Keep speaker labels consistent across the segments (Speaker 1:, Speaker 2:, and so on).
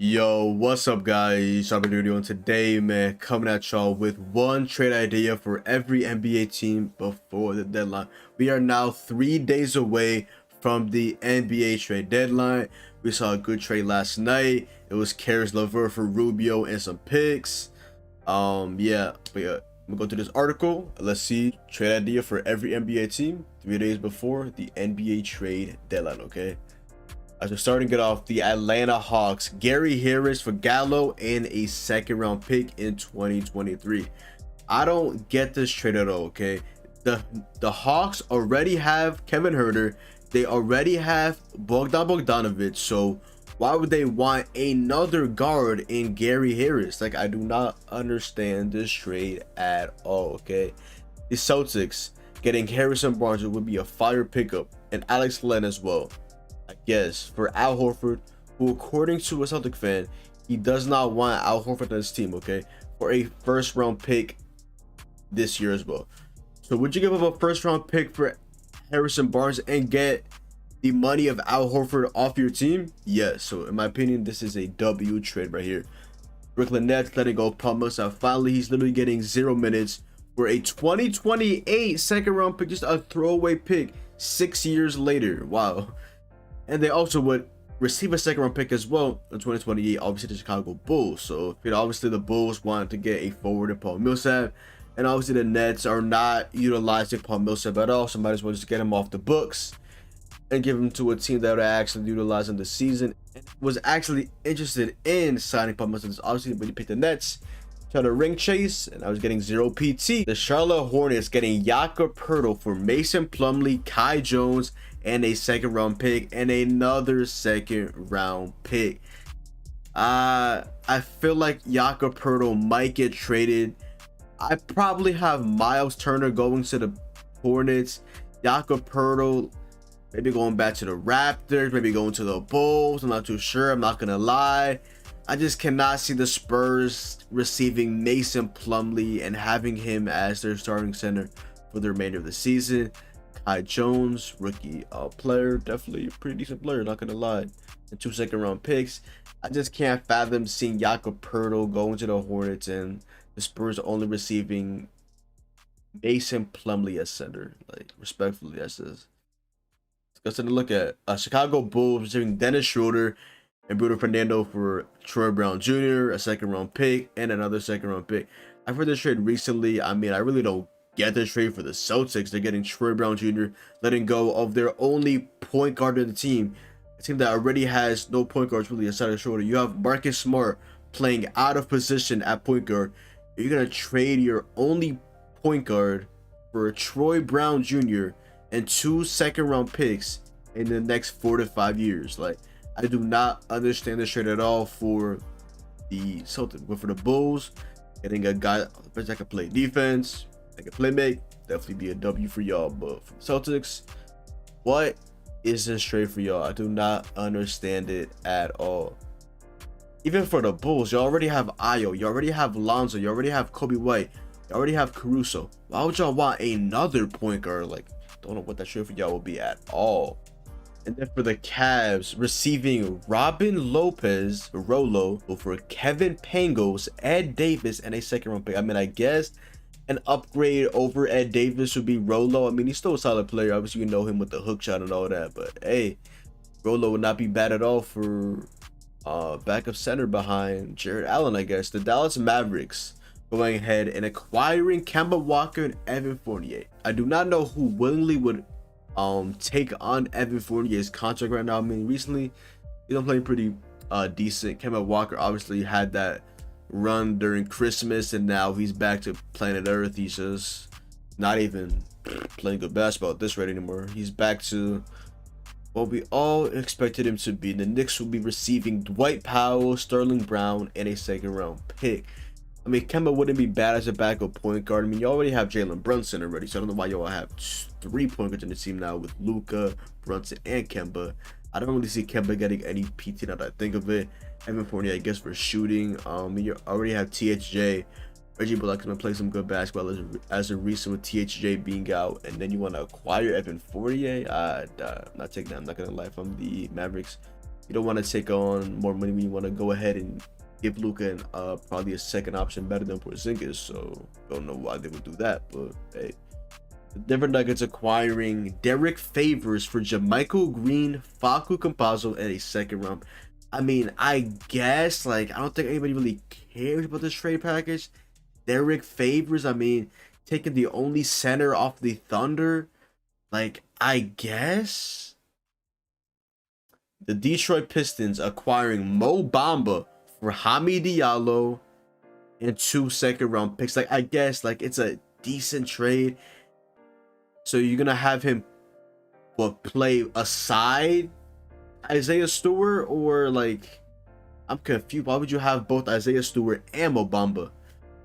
Speaker 1: Yo, what's up guys? I'm doing today, man, coming at y'all with one trade idea for every NBA team before the deadline. We are now 3 days away from the NBA trade deadline. We saw a good trade last night. It was Karis LeVert for Rubio and some picks. Yeah, I'm gonna go through this article. Let's see trade idea for every NBA team 3 days before the NBA trade deadline, okay? As we're starting it off, the Atlanta Hawks, Gary Harris for Gallo and a second-round pick in 2023. I don't get this trade at all, okay? The Hawks already have Kevin Huerter. They already have Bogdanovic, so why would they want another guard in Gary Harris? Like, I do not understand this trade at all, okay? The Celtics getting Harrison Barnes would be a fire pickup, and Alex Len as well. I guess for Al Horford, who according to a Celtic fan, he does not want Al Horford on his team, okay, for a first round pick this year as well. So would you give up a first round pick for Harrison Barnes and get the money of Al Horford off your team? Yes. So in my opinion, this is a W trade right here. Brooklyn Nets letting go Paul Millsap. Finally, he's literally getting 0 minutes for a 2028 second round pick, just a throwaway pick 6 years later. Wow. And they also would receive a second round pick as well in 2028, obviously the Chicago Bulls. So, obviously the Bulls wanted to get a forward in Paul Millsap, and obviously the Nets are not utilizing Paul Millsap at all, so might as well just get him off the books and give him to a team that would actually utilize him this season and was actually interested in signing Paul Millsap. Obviously, when you pick the Nets, try to ring chase, and I was getting 0 PT. The Charlotte Hornets getting Jakob Poeltl for Mason Plumlee, Kai Jones, and a second round pick and another second round pick. I feel like Jakob Poeltl might get traded. I probably have Miles Turner going to the Hornets. Jakob Poeltl maybe going back to the Raptors, maybe going to the Bulls. I'm not too sure. I'm not gonna lie. I just cannot see the Spurs receiving Mason Plumlee and having him as their starting center for the remainder of the season. Kai Jones, rookie player, definitely a pretty decent player, not gonna lie. And 2 second round picks. I just can't fathom seeing Jakob Poeltl going to the Hornets and the Spurs only receiving Mason Plumlee as center. Like, respectfully, that's just. Let's go to look at Chicago Bulls receiving Dennis Schroeder and Bruno Fernando for Troy Brown Jr., a second round pick, and another second round pick. I've heard this trade recently. I mean, I really don't get this trade for the Celtics. They're getting Troy Brown Jr., letting go of their only point guard in the team. A team that already has no point guards really aside of Schroeder. You have Marcus Smart playing out of position at point guard. You're going to trade your only point guard for Troy Brown Jr. and 2 second round picks in the next 4 to 5 years. Like, I do not understand this trade at all for the Celtics. But for the Bulls, getting a guy that can play defense, that can play make, definitely be a W for y'all. But for the Celtics, what is this trade for y'all? I do not understand it at all. Even for the Bulls, you already have Ayo, you already have Lonzo, you already have Kobe White, you already have Caruso. Why would y'all want another point guard? Like, don't know what that trade for y'all will be at all. And then for the Cavs, receiving Robin Lopez, Rolo, for Kevin Pangos, Ed Davis, and a second round pick. I mean, I guess an upgrade over Ed Davis would be Rolo. I mean, he's still a solid player. Obviously, you know him with the hook shot and all that. But hey, Rolo would not be bad at all for backup center behind Jared Allen, I guess. The Dallas Mavericks going ahead and acquiring Kemba Walker and Evan Fournier. I do not know who willingly would take on Evan Fournier's contract right now. I mean, recently he's been playing pretty decent. Kemba Walker obviously had that run during Christmas, and now he's back to planet Earth. He's just not even playing good basketball at this rate anymore. He's back to what we all expected him to be. The Knicks will be receiving Dwight Powell, Sterling Brown, and a second round pick. I mean, Kemba wouldn't be bad as a backup point guard. I mean, you already have Jalen Brunson already, so I don't know why you all have 3 point guards in the team now with Luka, Brunson, and Kemba. I don't really see Kemba getting any PT now that I think of it. Evan Fournier, I guess, for shooting. You already have THJ. Reggie Bullock's gonna play some good basketball as a recent with THJ being out, and then you want to acquire Evan Fournier. I'm not taking that. I'm not gonna lie. If I'm the Mavericks, you don't want to take on more money when you want to go ahead and give Luka probably a second option better than Porzingis. So don't know why they would do that, but hey. The Denver Nuggets acquiring Derek Favors for JaMychal Green, Facu Campazzo, and a second round. I mean, I guess, like, I don't think anybody really cares about this trade package. Derek Favors, I mean, taking the only center off the Thunder. Like, I guess. The Detroit Pistons acquiring Mo Bamba for Hamid Diallo and 2 second-round picks. Like, I guess, like, it's a decent trade. So you're going to have him, play aside Isaiah Stewart? Or, like, I'm confused. Why would you have both Isaiah Stewart and Mo Bamba?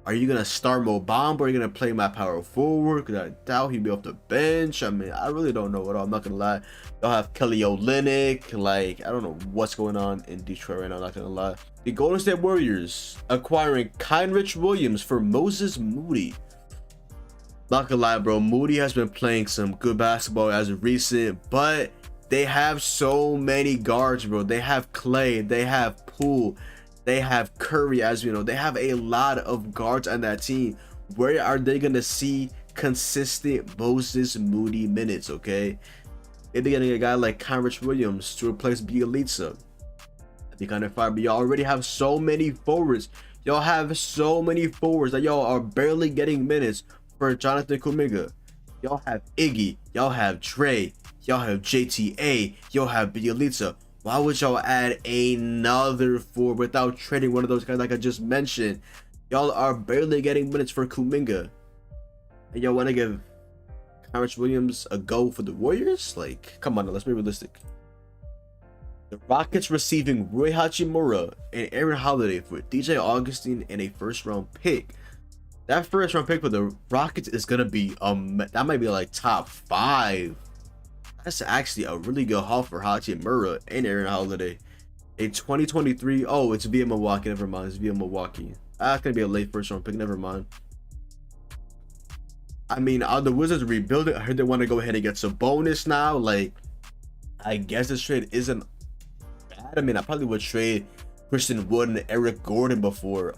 Speaker 1: Are you going to start Mo Bamba? Or are you going to play my power forward? Because I doubt he'd be off the bench. I mean, I really don't know at all. I'm not going to lie. Y'all have Kelly Olynyk. Like, I don't know what's going on in Detroit right now. I'm not going to lie. The Golden State Warriors acquiring Kenrich Williams for Moses Moody. Not gonna lie, bro. Moody has been playing some good basketball as of recent, but they have so many guards, bro. They have Clay, they have Poole, they have Curry, as you know. They have a lot of guards on that team. Where are they gonna see consistent Moses Moody minutes? Okay, maybe getting a guy like Kenrich Williams to replace Bjelica. I think kind of fire, but y'all already have so many forwards. Y'all have so many forwards that y'all are barely getting minutes. For Jonathan Kuminga, y'all have Iggy, y'all have Dre, y'all have JTA, y'all have Bjelica. Why would y'all add another forward without trading one of those guys like I just mentioned? Y'all are barely getting minutes for Kuminga, and y'all want to give Kenrich Williams a go for the Warriors? Like, come on, let's be realistic. The Rockets receiving Rui Hachimura and Aaron Holiday for DJ Augustine and a first-round pick. That first round pick for the Rockets is gonna be that might be like top 5. That's actually a really good haul for Hachimura and Aaron Holiday. A 2023. Oh, it's via Milwaukee. Never mind. It's via Milwaukee. That's gonna be a late first round pick. Never mind. I mean, are the Wizards rebuilding? I heard they want to go ahead and get some bonus now. Like, I guess this trade isn't bad. I mean, I probably would trade Christian Wood and Eric Gordon before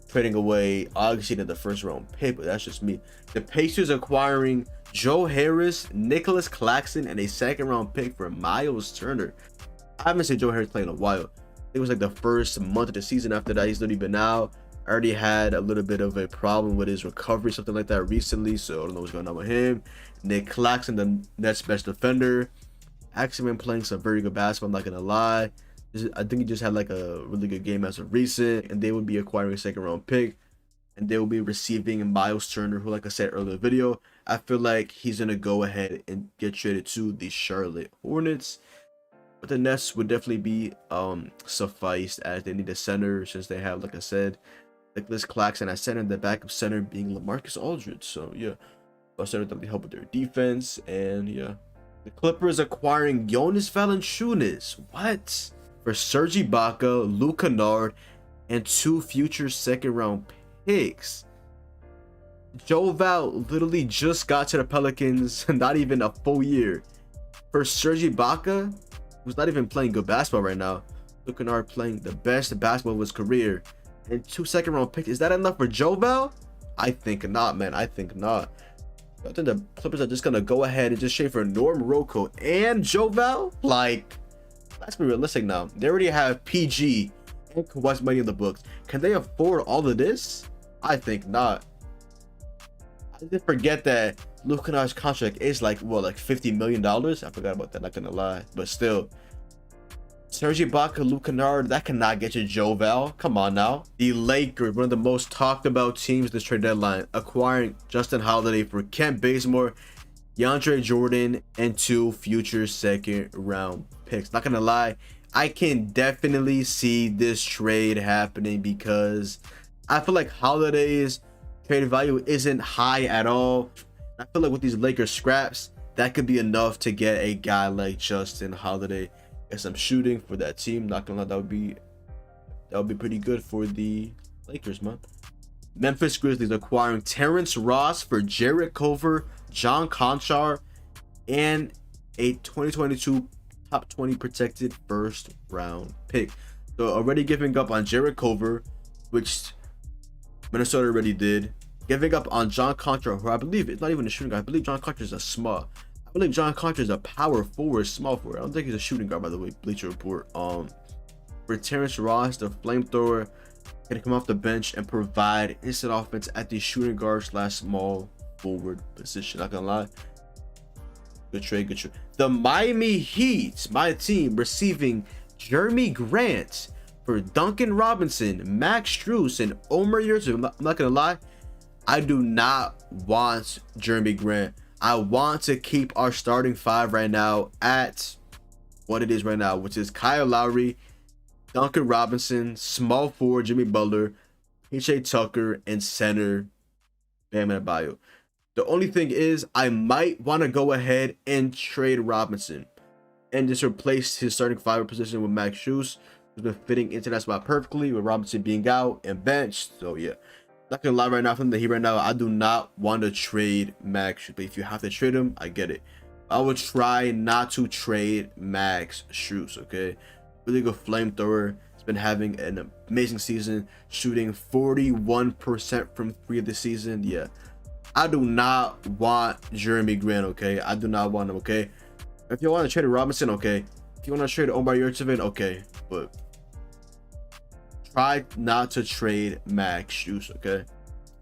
Speaker 1: trading away Augustine in the first round pick, but that's just me. The Pacers acquiring Joe Harris, Nicholas Claxton, and a second round pick for Miles Turner. I haven't seen Joe Harris play in a while. It was like the first month of the season. After that, he's not even out. I already had a little bit of a problem with his recovery, something like that recently, so I don't know what's going on with him. Nick Claxton, the Nets best defender, actually been playing some very good basketball, I'm not gonna lie. I think he just had like a really good game as of recent, and they would be acquiring a second round pick, and they will be receiving Miles Turner, who, like I said earlier in the video, I feel like he's gonna go ahead and get traded to the Charlotte Hornets. But the Nets would definitely be sufficed, as they need a center, since they have, like I said, Nicholas Claxton at center, and the backup center being LaMarcus Aldridge. So yeah, our center definitely help with their defense. And yeah, the Clippers acquiring Jonas Valanciunas. What? For Serge Ibaka, Luke Kennard, and 2 future second round picks. Joe Val literally just got to the Pelicans, not even a full year. For Serge Ibaka, who's not even playing good basketball right now, Luke Kennard playing the best basketball of his career, and 2 second round picks. Is that enough for Joe Val? I think not, man. I think not. I think the Clippers are just gonna go ahead and just trade for Norm Rocco and Joe Val. Like, let's be realistic now. They already have PG and Kawhi's money in the books. Can they afford all of this? I think not. I did forget that Luke Kennard's contract is like, what, like $50 million? I forgot about that, not gonna lie. But still, Serge Ibaka, Luke Kennard, that cannot get you Joe Val. Come on now. The Lakers, one of the most talked about teams this trade deadline, acquiring Justin Holiday for Kent Bazemore, DeAndre Jordan, and 2 future second round picks. Not gonna lie, I can definitely see this trade happening, because I feel like Holiday's trade value isn't high at all. I feel like with these Lakers scraps, that could be enough to get a guy like Justin Holiday. Get some shooting for that team. Not gonna lie, that would be pretty good for the Lakers, man. Memphis Grizzlies acquiring Terrence Ross for Jarrett Culver, John Conchar, and a 2022 top 20 protected first round pick. So already giving up on Jared Culver, which Minnesota already did. Giving up on John Contra, who I believe is not even a shooting guard. I believe John Contra is a small. I believe John Contra is a power forward, small forward. I don't think he's a shooting guard, by the way. Bleacher Report. For Terrence Ross, the flamethrower, can come off the bench and provide instant offense at the shooting guard / small forward position. Not gonna lie. Good trade, good trade. The Miami Heat, my team, receiving Jeremy Grant for Duncan Robinson, Max Strus, and Omer Yurtseven. I'm not gonna lie. I do not want Jeremy Grant. I want to keep our starting five right now at what it is right now, which is Kyle Lowry, Duncan Robinson, small forward Jimmy Butler, P.J. Tucker, and center Bam Adebayo. The only thing is, I might want to go ahead and trade Robinson and just replace his starting five position with Max Strus, who's been fitting into that spot perfectly with Robinson being out and benched. So yeah, not gonna lie, right now from the Heat right now, I do not want to trade Max Strus. But if you have to trade him, I get it. I would try not to trade Max Strus. Okay, really good flamethrower. He's been having an amazing season, shooting 41% from three of the season. Yeah, I do not want Jeremy Grant. Okay, I do not want him. Okay, if you want to trade Robinson, okay. If you want to trade Omer Yurtseven, okay, but try not to trade Max Strus, okay?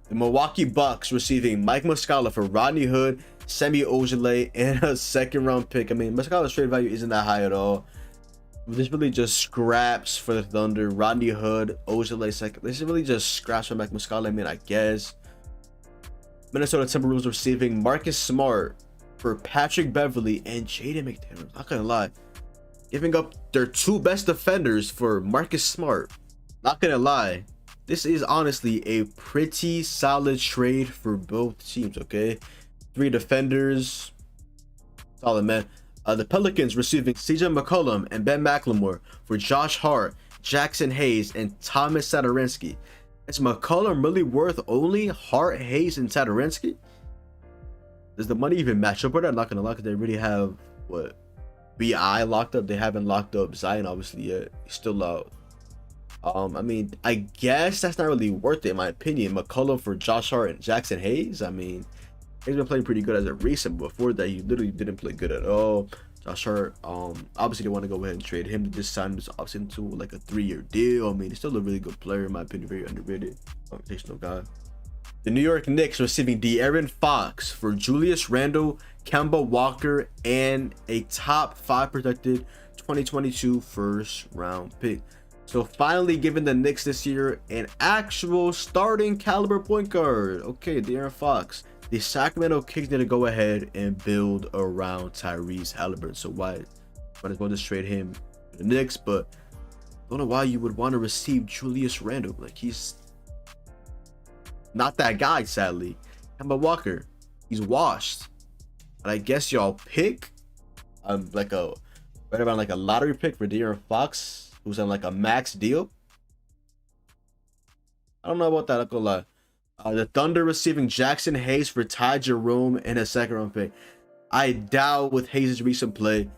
Speaker 1: The Milwaukee Bucks receiving Mike Muscala for Rodney Hood, Semi Ojeleye, and a second round pick. I mean, Muscala's trade value isn't that high at all. This really just scraps for the Thunder. Rodney Hood, Ojeleye second. This is really just scraps for Mike Muscala. I mean, I guess. Minnesota Timberwolves receiving Marcus Smart for Patrick Beverly and Jaden McDaniels. Not gonna lie, giving up their two best defenders for Marcus Smart. Not gonna lie, this is honestly a pretty solid trade for both teams. Okay, 3 defenders, solid, man. The Pelicans receiving CJ McCollum and Ben McLemore for Josh Hart, Jackson Hayes, and Thomas Satoransky. Is McCollum really worth only Hart, Hayes, and Satoransky? Does the money even match up with that? I'm not gonna lie, because they really have what, BI locked up. They haven't locked up Zion obviously yet. He's still out. I mean, I guess that's not really worth it in my opinion. McCollum for Josh Hart and Jackson Hayes. I mean, he's been playing pretty good as a recent. Before that, he literally didn't play good at all. Josh Hart, obviously they want to go ahead and trade him to just sign him obviously into like a 3-year deal. I mean, he's still a really good player in my opinion, very underrated, foundational guy. The New York Knicks receiving De'Aaron Fox for Julius Randle, Kemba Walker, and a top 5 protected 2022 first round pick. So finally giving the Knicks this year an actual starting caliber point guard. Okay, De'Aaron Fox. The Sacramento Kings need to go ahead and build around Tyrese Halliburton. So might as well just trade him to the Knicks. But I don't know why you would want to receive Julius Randle. Like, he's not that guy, sadly. Kemba Walker, he's washed. And I guess y'all pick like a right around like a lottery pick for De'Aaron Fox, who's on like a max deal. I don't know about that, I'm gonna lie. The Thunder receiving Jackson Hayes for Ty Jerome and a second round pick. I doubt with Hayes' recent play,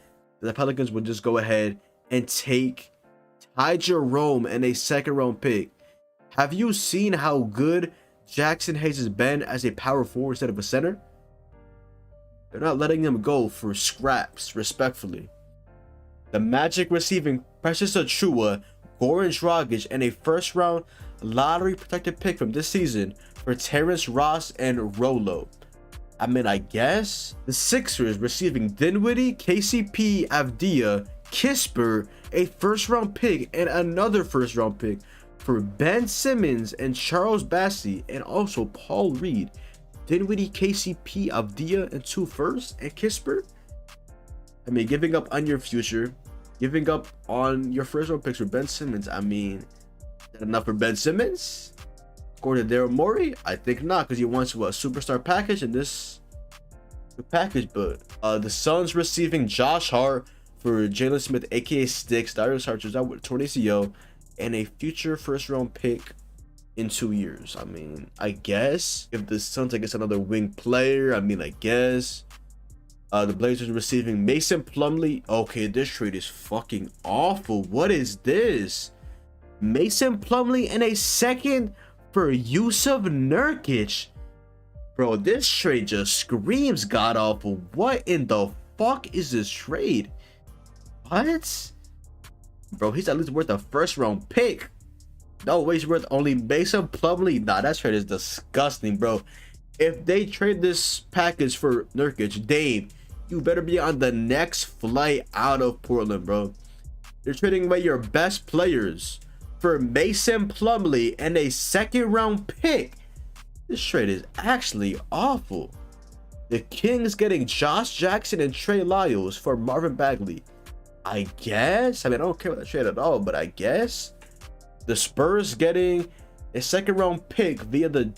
Speaker 1: the Pelicans would just go ahead and take Ty Jerome and a second round pick. Have you seen how good Jackson Hayes has been as a power forward instead of a center? They're not letting him go for scraps, respectfully. The Magic receiving Precious Achiuwa, Goran Dragic, and a first round lottery protected pick from this season for Terrence Ross and Rolo. I mean, I guess. The Sixers receiving Dinwiddie, KCP, Avdia, Kisper, a first round pick, and another first round pick for Ben Simmons and Charles Bassey, and also Paul Reed. Dinwiddie, KCP, Avdia, and 2 firsts, and Kisper. I mean, giving up on your future, giving up on your first round picks for Ben Simmons. I mean, is that enough for Ben Simmons? According to Daryl Morey, I think not, because he wants a superstar package in this package. But the Suns receiving Josh Hart for Jalen Smith, aka Sticks, Darius Harcher's out with torn ACL, and a future first round pick in 2 years. I mean, I guess if the Suns, I guess, another wing player, I mean, I guess. The Blazers receiving Mason Plumlee. Okay, this trade is fucking awful. What is this? Mason Plumlee and a second for Yusuf Nurkic. Bro, this trade just screams god awful. What in the fuck is this trade? What? Bro, he's at least worth a first round pick. No way, he's worth only Mason Plumlee. Nah, that trade is disgusting, bro. If they trade this package for Nurkic, Dame, you better be on the next flight out of Portland, bro. You're trading away your best players for Mason Plumlee and a second round pick. This trade is actually awful. The Kings getting Josh Jackson and Trey Lyles for Marvin Bagley. I guess. I mean, I don't care about that trade at all, but I guess. The Spurs getting a second round pick via the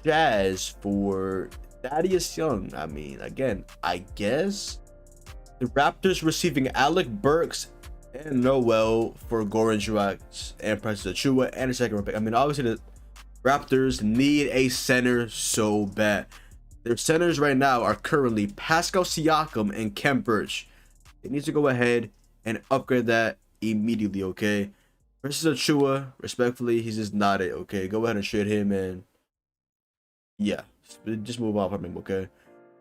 Speaker 1: Jazz for Thaddeus Young. I mean, again, I guess. The Raptors receiving Alec Burks and Noel for Goran Dragic and Precious Achiuwa and a second round pick. I mean, obviously the Raptors need a center so bad. Their centers right now are currently Pascal Siakam and Khem Birch. They need to go ahead and upgrade that immediately, okay? Precious Achiuwa, respectfully, he's just not it, okay? Go ahead and trade him and yeah, just move on from him, okay?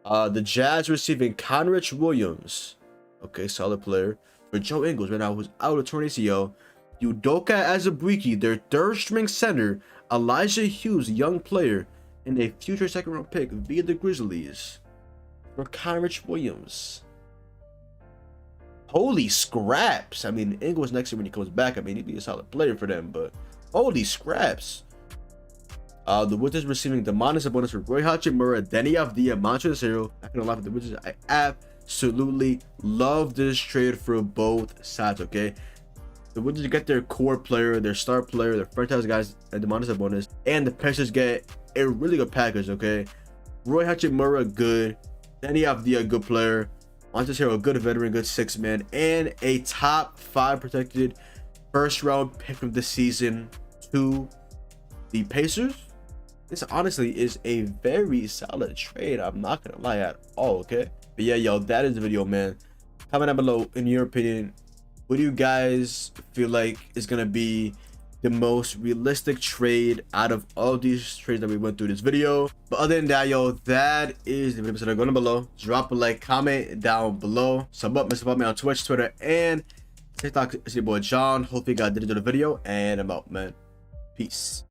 Speaker 1: The Jazz receiving Conrich Williams, okay, solid player, for Joe Ingles right now, who's out of torn ACL. Udoka Azubuike, their third string center. Elijah Hughes, young player, and a future second round pick via the Grizzlies for Conrich Williams. Holy scraps. I mean, Ingles next year when he comes back, I mean, he'd be a solid player for them, but holy scraps. The Wizards receiving Domantas Sabonis for Roy Hachimura, Deni Avdija, Montrezl. Not gonna lie, for the Wizards, I absolutely love this trade for both sides, okay? The Wizards get their core player, their star player, their franchise guys, and Domantas Sabonis, and the Pacers get a really good package, okay? Roy Hachimura, good. Deni Avdija, good player. Montrezl, a good veteran, good six man, and a top 5 protected first round pick of the season to the Pacers. This honestly is a very solid trade. I'm not gonna lie at all, okay? But yeah, yo, that is the video, man. Comment down below, in your opinion, what do you guys feel like is gonna be the most realistic trade out of all these trades that we went through this video? But other than that, yo, that is the video. So go down below, drop a like, comment down below, sub up, follow me on Twitch, Twitter, and TikTok. It's your boy John. Hopefully you guys did enjoy the video, and I'm out, man. Peace.